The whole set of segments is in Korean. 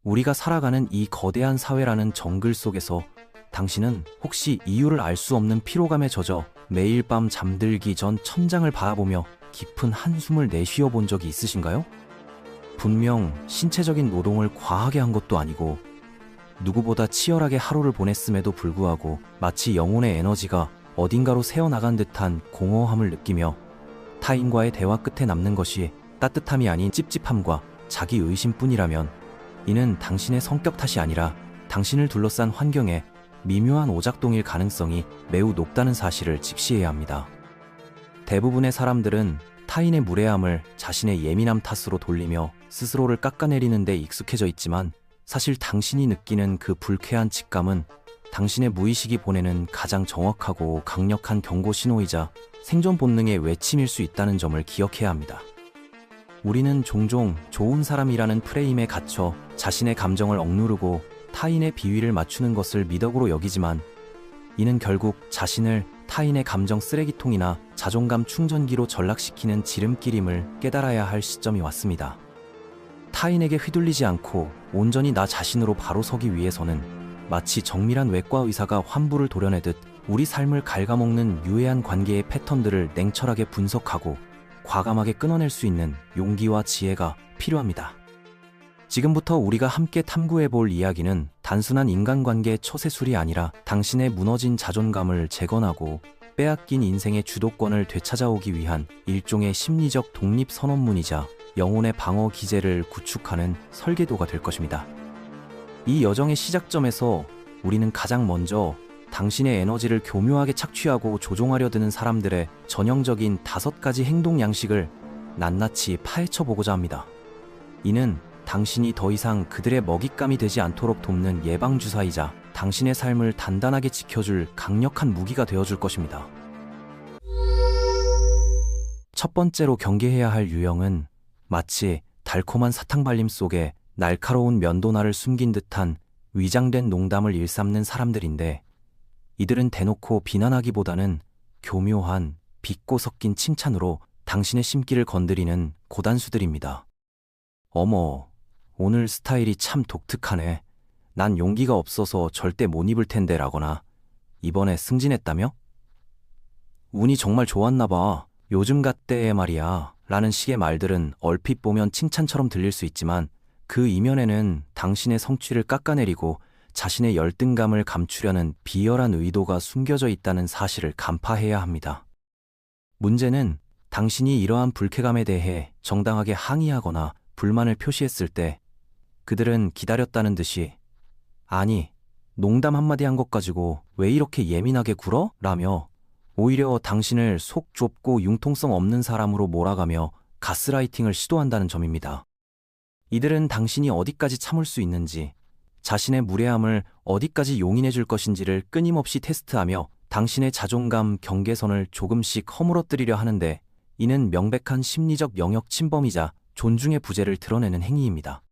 우리가 살아가는 이 거대한 사회라는 정글 속에서 당신은 혹시 이유를 알 수 없는 피로감에 젖어 매일 밤 잠들기 전 천장을 바라보며 깊은 한숨을 내쉬어 본 적이 있으신가요? 분명 신체적인 노동을 과하게 한 것도 아니고 누구보다 치열하게 하루를 보냈음에도 불구하고 마치 영혼의 에너지가 어딘가로 새어나간 듯한 공허함을 느끼며 타인과의 대화 끝에 남는 것이 따뜻함이 아닌 찝찝함과 자기의심뿐이라면 이는 당신의 성격 탓이 아니라 당신을 둘러싼 환경에 미묘한 오작동일 가능성이 매우 높다는 사실을 직시해야 합니다. 대부분의 사람들은 타인의 무례함을 자신의 예민함 탓으로 돌리며 스스로를 깎아내리는 데 익숙해져 있지만 사실 당신이 느끼는 그 불쾌한 직감은 당신의 무의식이 보내는 가장 정확하고 강력한 경고 신호이자 생존 본능의 외침일 수 있다는 점을 기억해야 합니다. 우리는 종종 좋은 사람이라는 프레임에 갇혀 자신의 감정을 억누르고 타인의 비위를 맞추는 것을 미덕으로 여기지만 이는 결국 자신을 타인의 감정 쓰레기통이나 자존감 충전기로 전락시키는 지름길임을 깨달아야 할 시점이 왔습니다. 타인에게 휘둘리지 않고 온전히 나 자신으로 바로 서기 위해서는 마치 정밀한 외과 의사가 환부를 도려내듯 우리 삶을 갉아먹는 유해한 관계의 패턴들을 냉철하게 분석하고 과감하게 끊어낼 수 있는 용기와 지혜가 필요합니다. 지금부터 우리가 함께 탐구해볼 이야기는 단순한 인간관계의 처세술이 아니라 당신의 무너진 자존감을 재건하고 빼앗긴 인생의 주도권을 되찾아오기 위한 일종의 심리적 독립선언문이자 영혼의 방어 기제를 구축하는 설계도가 될 것입니다. 이 여정의 시작점에서 우리는 가장 먼저 당신의 에너지를 교묘하게 착취하고 조종하려 드는 사람들의 전형적인 5가지 행동 양식을 낱낱이 파헤쳐보고자 합니다. 이는 당신이 더 이상 그들의 먹잇감이 되지 않도록 돕는 예방주사이자 당신의 삶을 단단하게 지켜줄 강력한 무기가 되어줄 것입니다. 첫 번째로 경계해야 할 유형은 마치 달콤한 사탕발림 속에 날카로운 면도날을 숨긴 듯한 위장된 농담을 일삼는 사람들인데 이들은 대놓고 비난하기보다는 교묘한 비꼬 섞인 칭찬으로 당신의 심기를 건드리는 고단수들입니다. 어머, 오늘 스타일이 참 독특하네. 난 용기가 없어서 절대 못 입을 텐데 라거나 이번에 승진했다며? 운이 정말 좋았나 봐. 요즘 같대 말이야. 라는 식의 말들은 얼핏 보면 칭찬처럼 들릴 수 있지만 그 이면에는 당신의 성취를 깎아내리고 자신의 열등감을 감추려는 비열한 의도가 숨겨져 있다는 사실을 간파해야 합니다. 문제는 당신이 이러한 불쾌감에 대해 정당하게 항의하거나 불만을 표시했을 때 그들은 기다렸다는 듯이 아니, 농담 한마디 한 것 가지고 왜 이렇게 예민하게 굴어? 라며 오히려 당신을 속 좁고 융통성 없는 사람으로 몰아가며 가스라이팅을 시도한다는 점입니다. 이들은 당신이 어디까지 참을 수 있는지, 자신의 무례함을 어디까지 용인해 줄 것인지를 끊임없이 테스트하며 당신의 자존감 경계선을 조금씩 허물어뜨리려 하는데 이는 명백한 심리적 영역 침범이자 존중의 부재를 드러내는 행위입니다.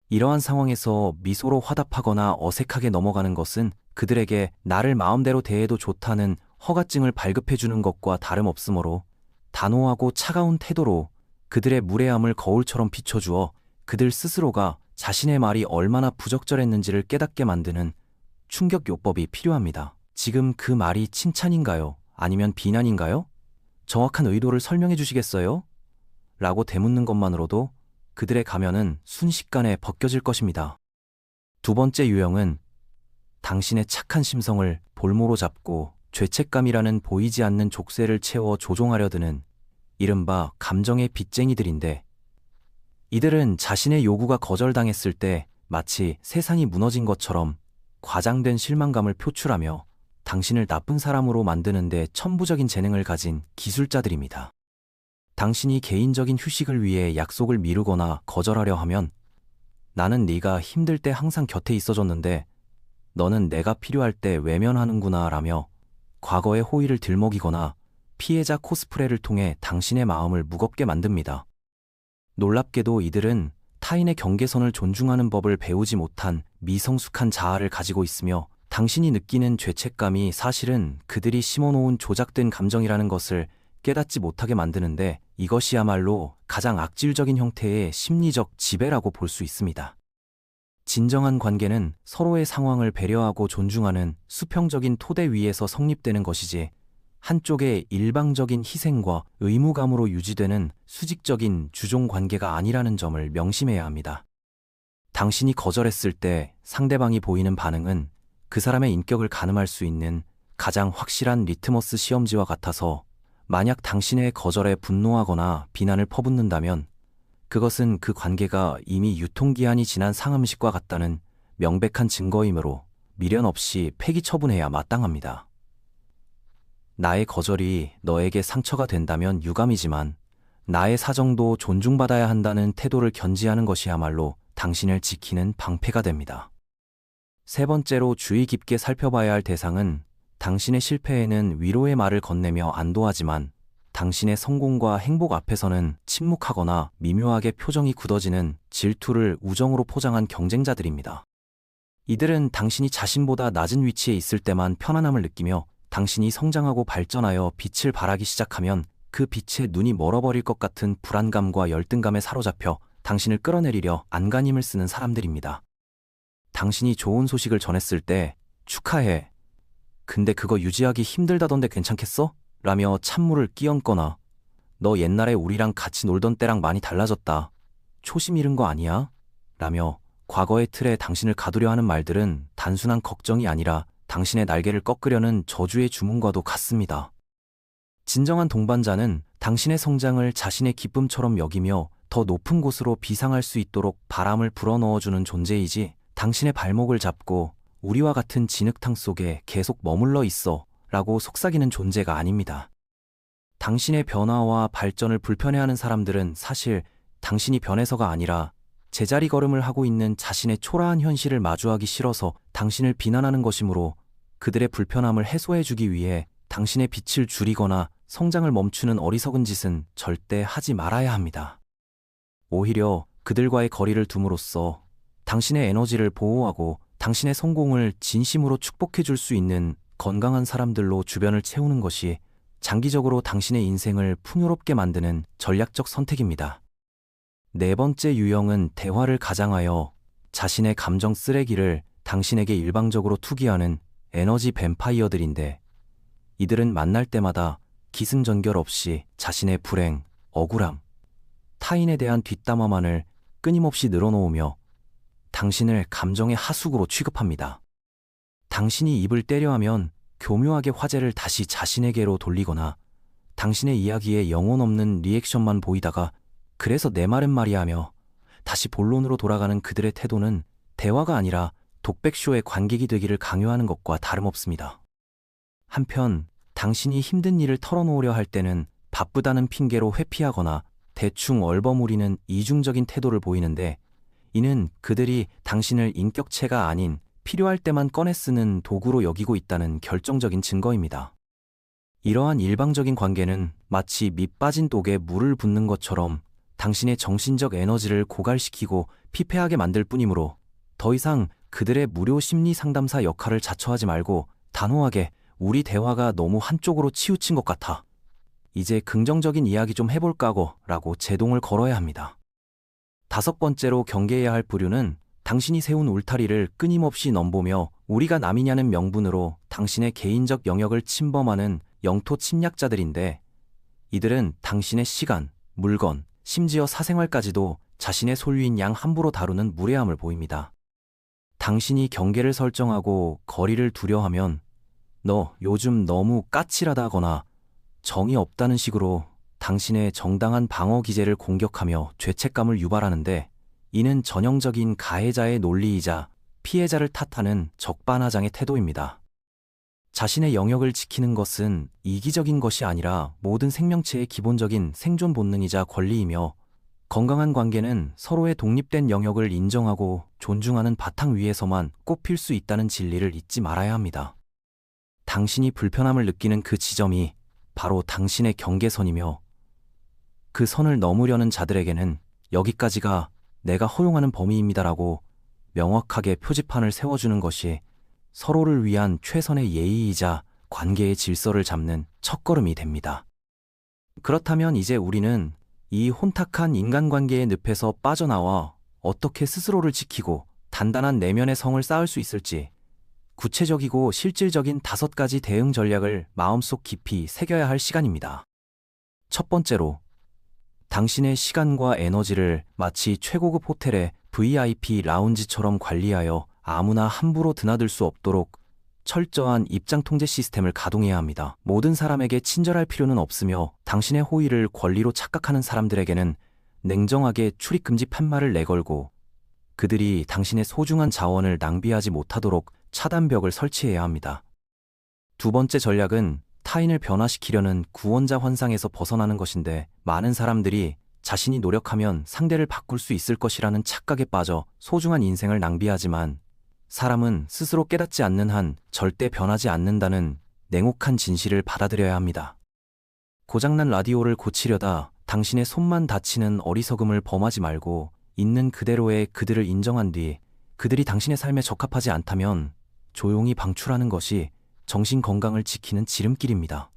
이러한 상황에서 미소로 화답하거나 어색하게 넘어가는 것은 그들에게 나를 마음대로 대해도 좋다는 허가증을 발급해주는 것과 다름없으므로 단호하고 차가운 태도로 그들의 무례함을 거울처럼 비춰주어 그들 스스로가 자신의 말이 얼마나 부적절했는지를 깨닫게 만드는 충격요법이 필요합니다. 지금 그 말이 칭찬인가요? 아니면 비난인가요? 정확한 의도를 설명해 주시겠어요? 라고 되묻는 것만으로도 그들의 가면은 순식간에 벗겨질 것입니다. 두 번째 유형은 당신의 착한 심성을 볼모로 잡고 죄책감이라는 보이지 않는 족쇄를 채워 조종하려 드는 이른바 감정의 빚쟁이들인데 이들은 자신의 요구가 거절당했을 때 마치 세상이 무너진 것처럼 과장된 실망감을 표출하며 당신을 나쁜 사람으로 만드는 데 천부적인 재능을 가진 기술자들입니다. 당신이 개인적인 휴식을 위해 약속을 미루거나 거절하려 하면 나는 네가 힘들 때 항상 곁에 있어줬는데 너는 내가 필요할 때 외면하는구나 라며 과거의 호의를 들먹이거나 피해자 코스프레를 통해 당신의 마음을 무겁게 만듭니다. 놀랍게도 이들은 타인의 경계선을 존중하는 법을 배우지 못한 미성숙한 자아를 가지고 있으며 당신이 느끼는 죄책감이 사실은 그들이 심어놓은 조작된 감정이라는 것을 깨닫지 못하게 만드는데 이것이야말로 가장 악질적인 형태의 심리적 지배라고 볼 수 있습니다. 진정한 관계는 서로의 상황을 배려하고 존중하는 수평적인 토대 위에서 성립되는 것이지, 한쪽의 일방적인 희생과 의무감으로 유지되는 수직적인 주종 관계가 아니라는 점을 명심해야 합니다. 당신이 거절했을 때 상대방이 보이는 반응은 그 사람의 인격을 가늠할 수 있는 가장 확실한 리트머스 시험지와 같아서, 만약 당신의 거절에 분노하거나 비난을 퍼붓는다면 그것은 그 관계가 이미 유통기한이 지난 상음식과 같다는 명백한 증거이므로 미련 없이 폐기 처분해야 마땅합니다. 나의 거절이 너에게 상처가 된다면 유감이지만 나의 사정도 존중받아야 한다는 태도를 견지하는 것이야말로 당신을 지키는 방패가 됩니다. 세 번째로 주의 깊게 살펴봐야 할 대상은, 당신의 실패에는 위로의 말을 건네며 안도하지만 당신의 성공과 행복 앞에서는 침묵하거나 미묘하게 표정이 굳어지는 질투를 우정으로 포장한 경쟁자들입니다. 이들은 당신이 자신보다 낮은 위치에 있을 때만 편안함을 느끼며, 당신이 성장하고 발전하여 빛을 발하기 시작하면 그 빛에 눈이 멀어버릴 것 같은 불안감과 열등감에 사로잡혀 당신을 끌어내리려 안간힘을 쓰는 사람들입니다. 당신이 좋은 소식을 전했을 때 축하해. 근데 그거 유지하기 힘들다던데 괜찮겠어? 라며 찬물을 끼얹거나, 너 옛날에 우리랑 같이 놀던 때랑 많이 달라졌다. 초심 잃은 거 아니야? 라며 과거의 틀에 당신을 가두려 하는 말들은 단순한 걱정이 아니라 당신의 날개를 꺾으려는 저주의 주문과도 같습니다. 진정한 동반자는 당신의 성장을 자신의 기쁨처럼 여기며 더 높은 곳으로 비상할 수 있도록 바람을 불어넣어주는 존재이지, 당신의 발목을 잡고 우리와 같은 진흙탕 속에 계속 머물러 있어 라고 속삭이는 존재가 아닙니다. 당신의 변화와 발전을 불편해하는 사람들은 사실 당신이 변해서가 아니라 제자리 걸음을 하고 있는 자신의 초라한 현실을 마주하기 싫어서 당신을 비난하는 것이므로, 그들의 불편함을 해소해주기 위해 당신의 빛을 줄이거나 성장을 멈추는 어리석은 짓은 절대 하지 말아야 합니다. 오히려 그들과의 거리를 둠으로써 당신의 에너지를 보호하고 당신의 성공을 진심으로 축복해 줄 수 있는 건강한 사람들로 주변을 채우는 것이 장기적으로 당신의 인생을 풍요롭게 만드는 전략적 선택입니다. 네 번째 유형은 대화를 가장하여 자신의 감정 쓰레기를 당신에게 일방적으로 투기하는 에너지 뱀파이어들인데, 이들은 만날 때마다 기승전결 없이 자신의 불행, 억울함, 타인에 대한 뒷담화만을 끊임없이 늘어놓으며 당신을 감정의 하수구로 취급합니다. 당신이 입을 떼려 하면 교묘하게 화제를 다시 자신에게로 돌리거나 당신의 이야기에 영혼 없는 리액션만 보이다가 그래서 내 말은 말이야 하며 다시 본론으로 돌아가는 그들의 태도는 대화가 아니라 독백쇼의 관객이 되기를 강요하는 것과 다름없습니다. 한편 당신이 힘든 일을 털어놓으려 할 때는 바쁘다는 핑계로 회피하거나 대충 얼버무리는 이중적인 태도를 보이는데, 이는 그들이 당신을 인격체가 아닌 필요할 때만 꺼내 쓰는 도구로 여기고 있다는 결정적인 증거입니다. 이러한 일방적인 관계는 마치 밑 빠진 독에 물을 붓는 것처럼 당신의 정신적 에너지를 고갈시키고 피폐하게 만들 뿐이므로, 더 이상 그들의 무료 심리 상담사 역할을 자처하지 말고 단호하게 우리 대화가 너무 한쪽으로 치우친 것 같아. 이제 긍정적인 이야기 좀 해볼까고 라고 제동을 걸어야 합니다. 다섯 번째로 경계해야 할 부류는 당신이 세운 울타리를 끊임없이 넘보며 우리가 남이냐는 명분으로 당신의 개인적 영역을 침범하는 영토 침략자들인데, 이들은 당신의 시간, 물건, 심지어 사생활까지도 자신의 소유인 양 함부로 다루는 무례함을 보입니다. 당신이 경계를 설정하고 거리를 두려하면 너 요즘 너무 까칠하다거나 정이 없다는 식으로 당신의 정당한 방어 기제를 공격하며 죄책감을 유발하는데, 이는 전형적인 가해자의 논리이자 피해자를 탓하는 적반하장의 태도입니다. 자신의 영역을 지키는 것은 이기적인 것이 아니라 모든 생명체의 기본적인 생존 본능이자 권리이며, 건강한 관계는 서로의 독립된 영역을 인정하고 존중하는 바탕 위에서만 꽃필 수 있다는 진리를 잊지 말아야 합니다. 당신이 불편함을 느끼는 그 지점이 바로 당신의 경계선이며, 그 선을 넘으려는 자들에게는 여기까지가 내가 허용하는 범위입니다라고 명확하게 표지판을 세워주는 것이 서로를 위한 최선의 예의이자 관계의 질서를 잡는 첫걸음이 됩니다. 그렇다면 이제 우리는 이 혼탁한 인간관계의 늪에서 빠져나와 어떻게 스스로를 지키고 단단한 내면의 성을 쌓을 수 있을지 구체적이고 실질적인 5가지 대응 전략을 마음속 깊이 새겨야 할 시간입니다. 첫 번째로, 당신의 시간과 에너지를 마치 최고급 호텔의 VIP 라운지처럼 관리하여 아무나 함부로 드나들 수 없도록 철저한 입장 통제 시스템을 가동해야 합니다. 모든 사람에게 친절할 필요는 없으며 당신의 호의를 권리로 착각하는 사람들에게는 냉정하게 출입금지 팻말을 내걸고 그들이 당신의 소중한 자원을 낭비하지 못하도록 차단벽을 설치해야 합니다. 두 번째 전략은 타인을 변화시키려는 구원자 환상에서 벗어나는 것인데, 많은 사람들이 자신이 노력하면 상대를 바꿀 수 있을 것이라는 착각에 빠져 소중한 인생을 낭비하지만, 사람은 스스로 깨닫지 않는 한 절대 변하지 않는다는 냉혹한 진실을 받아들여야 합니다. 고장난 라디오를 고치려다 당신의 손만 다치는 어리석음을 범하지 말고 있는 그대로의 그들을 인정한 뒤 그들이 당신의 삶에 적합하지 않다면 조용히 방출하는 것이 정신 건강을 지키는 지름길입니다.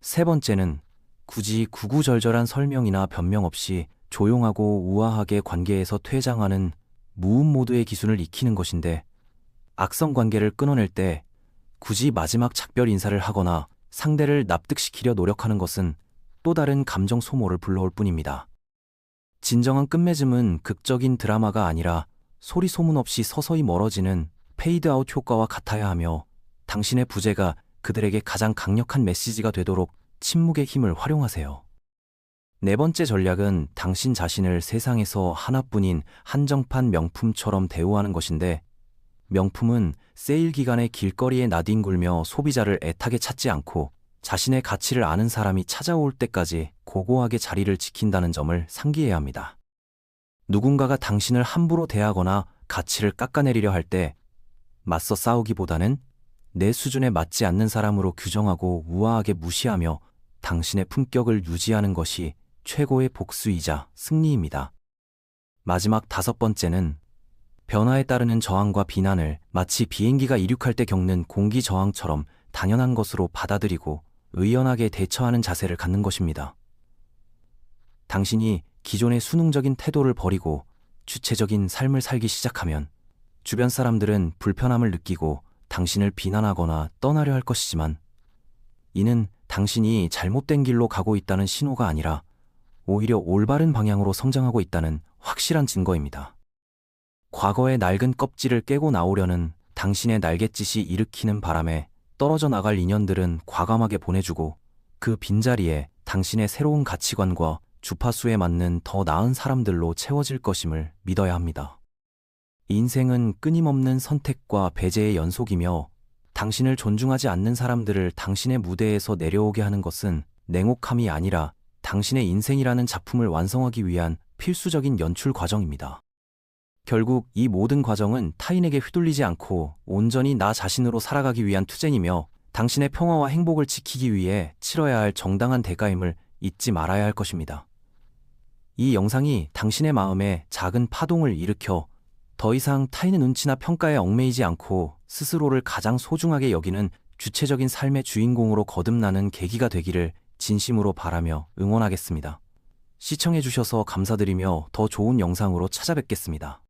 세 번째는 굳이 구구절절한 설명이나 변명 없이 조용하고 우아하게 관계에서 퇴장하는 무음 모드의 기순을 익히는 것인데, 악성 관계를 끊어낼 때 굳이 마지막 작별 인사를 하거나 상대를 납득시키려 노력하는 것은 또 다른 감정 소모를 불러올 뿐입니다. 진정한 끝맺음은 극적인 드라마가 아니라 소리 소문 없이 서서히 멀어지는 페이드아웃 효과와 같아야 하며, 당신의 부재가 그들에게 가장 강력한 메시지가 되도록 침묵의 힘을 활용하세요. 네 번째 전략은 당신 자신을 세상에서 하나뿐인 한정판 명품처럼 대우하는 것인데, 명품은 세일 기간에 길거리에 나뒹굴며 소비자를 애타게 찾지 않고 자신의 가치를 아는 사람이 찾아올 때까지 고고하게 자리를 지킨다는 점을 상기해야 합니다. 누군가가 당신을 함부로 대하거나 가치를 깎아내리려 할 때 맞서 싸우기보다는 내 수준에 맞지 않는 사람으로 규정하고 우아하게 무시하며 당신의 품격을 유지하는 것이 최고의 복수이자 승리입니다. 마지막 5번째는 변화에 따르는 저항과 비난을 마치 비행기가 이륙할 때 겪는 공기 저항처럼 당연한 것으로 받아들이고 의연하게 대처하는 자세를 갖는 것입니다. 당신이 기존의 수능적인 태도를 버리고 주체적인 삶을 살기 시작하면 주변 사람들은 불편함을 느끼고 당신을 비난하거나 떠나려 할 것이지만, 이는 당신이 잘못된 길로 가고 있다는 신호가 아니라 오히려 올바른 방향으로 성장하고 있다는 확실한 증거입니다. 과거의 낡은 껍질을 깨고 나오려는 당신의 날갯짓이 일으키는 바람에 떨어져 나갈 인연들은 과감하게 보내주고, 그 빈자리에 당신의 새로운 가치관과 주파수에 맞는 더 나은 사람들로 채워질 것임을 믿어야 합니다. 인생은 끊임없는 선택과 배제의 연속이며, 당신을 존중하지 않는 사람들을 당신의 무대에서 내려오게 하는 것은 냉혹함이 아니라 당신의 인생이라는 작품을 완성하기 위한 필수적인 연출 과정입니다. 결국 이 모든 과정은 타인에게 휘둘리지 않고 온전히 나 자신으로 살아가기 위한 투쟁이며, 당신의 평화와 행복을 지키기 위해 치러야 할 정당한 대가임을 잊지 말아야 할 것입니다. 이 영상이 당신의 마음에 작은 파동을 일으켜 더 이상 타인의 눈치나 평가에 얽매이지 않고 스스로를 가장 소중하게 여기는 주체적인 삶의 주인공으로 거듭나는 계기가 되기를 진심으로 바라며 응원하겠습니다. 시청해주셔서 감사드리며 더 좋은 영상으로 찾아뵙겠습니다.